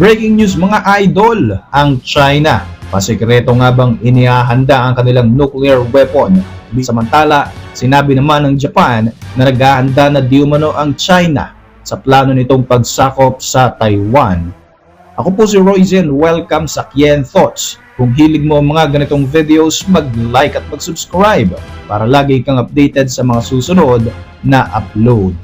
Breaking news mga idol, ang China. Pasikreto nga bang inihahanda ang kanilang nuclear weapon? Samantala, sinabi naman ng Japan na naghahanda na di umano ang China sa plano nitong pagsakop sa Taiwan. Ako po si Royzen, welcome sa Kien Thoughts. Kung hilig mo ang mga ganitong videos, mag-like at mag-subscribe para lagi kang updated sa mga susunod na upload.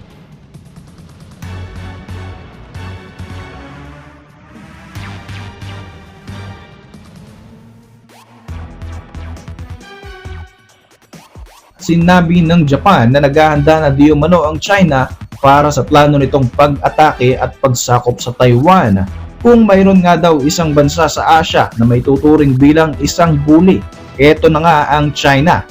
Sinabi ng Japan na naghahanda na di umano ang China para sa plano nitong pag-atake at pagsakop sa Taiwan. Kung mayroon nga daw isang bansa sa Asia na may tuturing bilang isang bully, eto na nga ang China.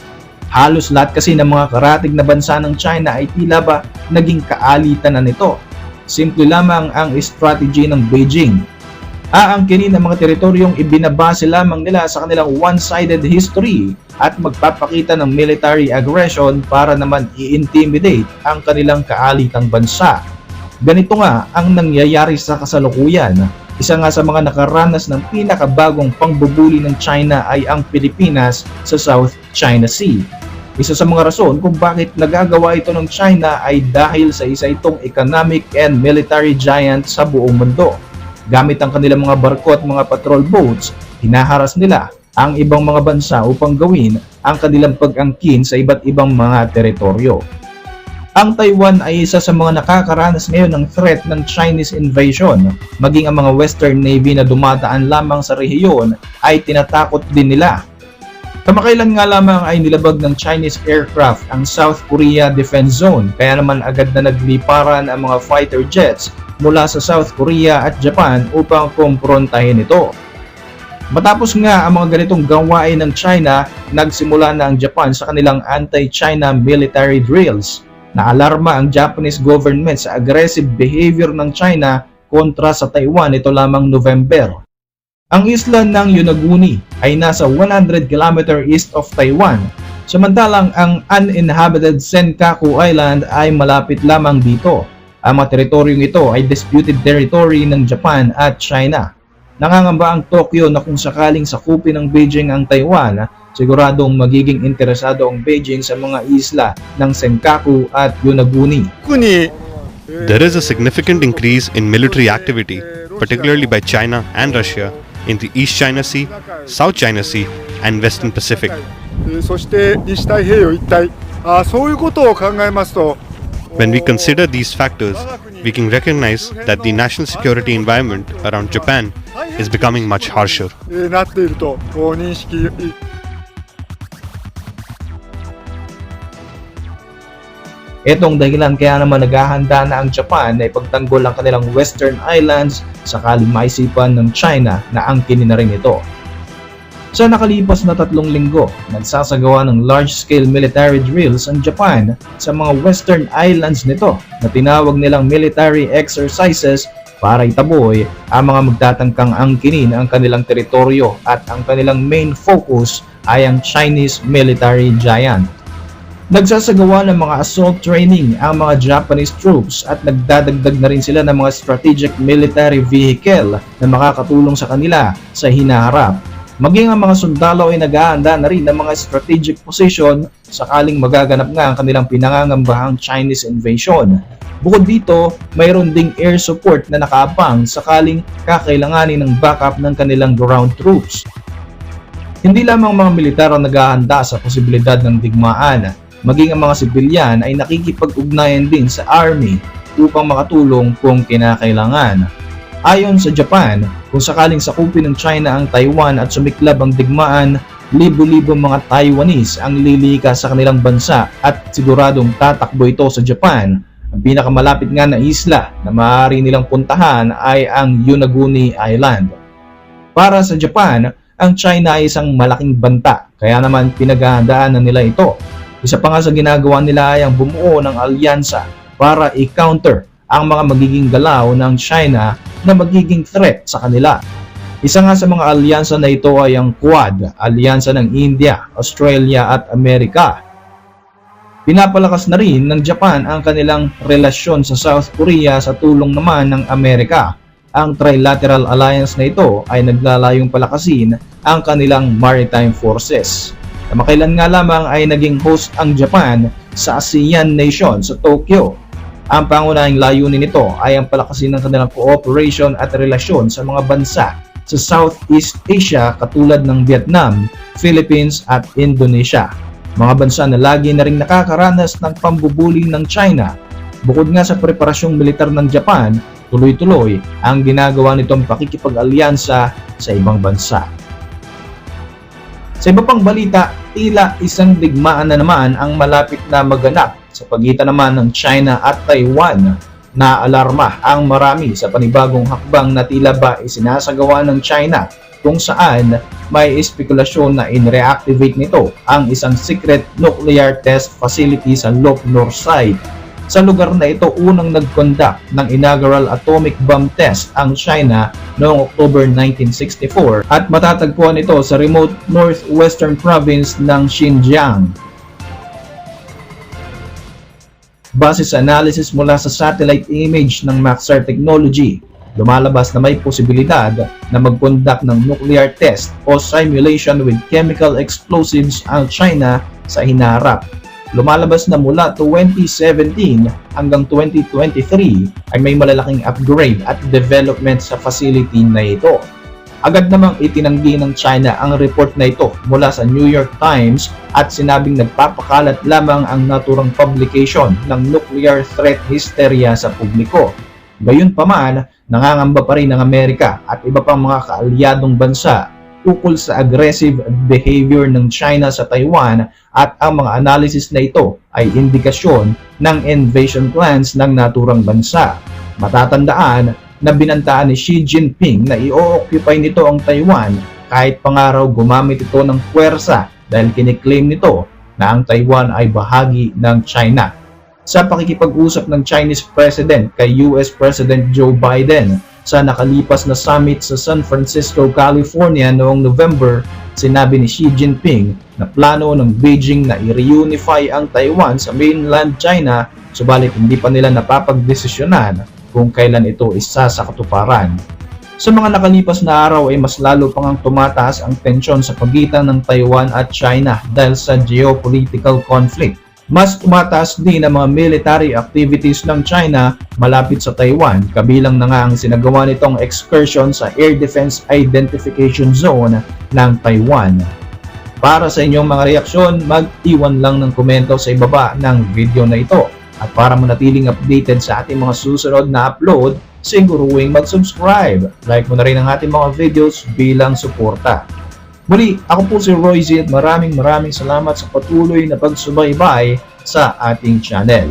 Halos lahat kasi ng mga karatig na bansa ng China ay tila ba naging kaalitan na nito. Simple lamang ang strategy ng Beijing. Aangkinin ang mga teritoryong ibinabase lamang nila sa kanilang one-sided history at magpapakita ng military aggression para naman i-intimidate ang kanilang kaalitang bansa. Ganito nga ang nangyayari sa kasalukuyan. Isa nga sa mga nakaranas ng pinakabagong pangbubuli ng China ay ang Pilipinas sa South China Sea. Isa sa mga rason kung bakit nagagawa ito ng China ay dahil sa isa itong economic and military giant sa buong mundo. Gamit ang kanilang mga barko at mga patrol boats, hinaharas nila ang ibang mga bansa upang gawin ang kanilang pag-angkin sa iba't ibang mga teritoryo. Ang Taiwan ay isa sa mga nakakaranas ngayon ng threat ng Chinese invasion. Maging ang mga Western Navy na dumadaan lamang sa rehiyon ay tinatakot din nila. Kamakailan nga lamang ay nilabag ng Chinese aircraft ang South Korea Defense Zone, kaya naman agad na nagliparan ang mga fighter jets mula sa South Korea at Japan upang kumprontahin ito. Matapos nga ang mga ganitong gawain ng China, nagsimula na ang Japan sa kanilang anti-China military drills. Naalarma ang Japanese government sa aggressive behavior ng China kontra sa Taiwan ito lamang November. Ang isla ng Yonaguni ay nasa 100 km east of Taiwan, samantalang ang uninhabited Senkaku Island ay malapit lamang dito. Ang mga teritoryong ito ay disputed territory ng Japan at China. Nangangamba ang Tokyo na kung sakaling sakupin ng Beijing ang Taiwan, siguradong magiging interesado ang Beijing sa mga isla ng Senkaku at Yonaguni. There is a significant increase in military activity, particularly by China and Russia, in the East China Sea, South China Sea, and Western Pacific. When we consider these factors, we can recognize that the national security environment around Japan is becoming much harsher. Itong dahilan kaya naman naghahanda na ang Japan na ipagtanggol ang kanilang Western Islands sakaling maisipan ng China na angkinin na rin ito. Sa nakalipas na 3 linggo, nagsasagawa ng large-scale military drills ang Japan sa mga Western Islands nito na tinawag nilang military exercises para itaboy ang mga magtatangkang angkinin ang kanilang teritoryo at ang kanilang main focus ay ang Chinese military giant. Nagsasagawa ng mga assault training ang mga Japanese troops at nagdadagdag na rin sila ng mga strategic military vehicle na makakatulong sa kanila sa hinaharap. Maging ang mga sundalo ay naghahanda na rin ng mga strategic position sakaling magaganap nga ang kanilang pinangangambahang Chinese invasion. Bukod dito, mayroon ding air support na nakaabang sakaling kakailanganin ng backup ng kanilang ground troops. Hindi lamang mga militar ang naghahanda sa posibilidad ng digmaan, maging ang mga sibilyan ay nakikipag-ugnayan din sa army upang makatulong kung kinakailangan. Ayon sa Japan, kung sakaling sakupin ng China ang Taiwan at sumiklab ang digmaan, libo-libo mga Taiwanese ang lilikas sa kanilang bansa at siguradong tatakbo ito sa Japan. Ang pinakamalapit nga na isla na maaari nilang puntahan ay ang Yonaguni Island. Para sa Japan, ang China ay isang malaking banta, kaya naman pinaghahandaan na nila ito. Isa pa nga sa ginagawa nila ay ang bumuo ng alyansa para i-counter ang mga magiging galaw ng China na magiging threat sa kanila. Isa nga sa mga alyansa na ito ay ang Quad, alyansa ng India, Australia at Amerika. Pinapalakas na rin ng Japan ang kanilang relasyon sa South Korea sa tulong naman ng Amerika. ang Trilateral Alliance na ito ay naglalayong palakasin ang kanilang maritime forces. Kamakailan nga lamang ay naging host ang Japan sa ASEAN nation sa Tokyo. Ang pangunahing layunin nito ay ang palakasin ng kanilang cooperation at relasyon sa mga bansa sa Southeast Asia katulad ng Vietnam, Philippines at Indonesia. Mga bansa na lagi na ring nakakaranas ng pambubuli ng China. Bukod nga sa preparasyong militar ng Japan, tuloy-tuloy ang ginagawa nitong pakikipag-alyansa sa ibang bansa. Sa iba pang balita, tila isang digmaan na naman ang malapit na maganap sa pagitan naman ng China at Taiwan. Naalarma ang marami sa panibagong hakbang na tila ba isinasagawa ng China kung saan may espekulasyon na in-reactivate nito ang isang secret nuclear test facility sa Lop North side. Sa lugar na ito unang nag-conduct ng inaugural atomic bomb test ang China noong October 1964 at matatagpuan ito sa remote northwestern province ng Xinjiang. Base sa analysis mula sa satellite image ng Maxar Technology, lumalabas na may posibilidad na mag-conduct ng nuclear test o simulation with chemical explosives ang China sa hinaharap. Lumalabas na mula 2017 hanggang 2023 ay may malalaking upgrade at development sa facility na ito. Agad namang itinanggi ng China ang report na ito mula sa New York Times at sinabing nagpapakalat lamang ang naturang publication ng nuclear threat hysteria sa publiko. Gayunpaman, nangangamba pa rin ng Amerika at iba pang mga kaalyadong bansa ukol sa aggressive behavior ng China sa Taiwan at ang mga analysis na ito ay indikasyon ng invasion plans ng naturang bansa. Matatandaan na binantaan ni Xi Jinping na i-occupy nito ang Taiwan kahit pangaraw gumamit ito ng puwersa dahil kiniklaim nito na ang Taiwan ay bahagi ng China. Sa pakikipag-usap ng Chinese President kay US President Joe Biden sa nakalipas na summit sa San Francisco, California noong November, sinabi ni Xi Jinping na plano ng Beijing na i-reunify ang Taiwan sa mainland China, subalit hindi pa nila napapagdesisyonan kung kailan ito isa sa katuparan. Sa mga nakalipas na araw ay mas lalo pang tumataas ang tensyon sa pagitan ng Taiwan at China dahil sa geopolitical conflict. Mas tumataas din ang mga military activities ng China malapit sa Taiwan, kabilang na nga ang sinagawa nitong excursion sa Air Defense Identification Zone ng Taiwan. Para sa inyong mga reaksyon, mag-iwan lang ng komento sa ibaba ng video na ito. At para manatiling updated sa ating mga susunod na upload, siguruhing mag-subscribe. Like mo na rin ang ating mga videos bilang suporta. Muli, ako po si Royzy at maraming salamat sa patuloy na pagsubaybay sa ating channel.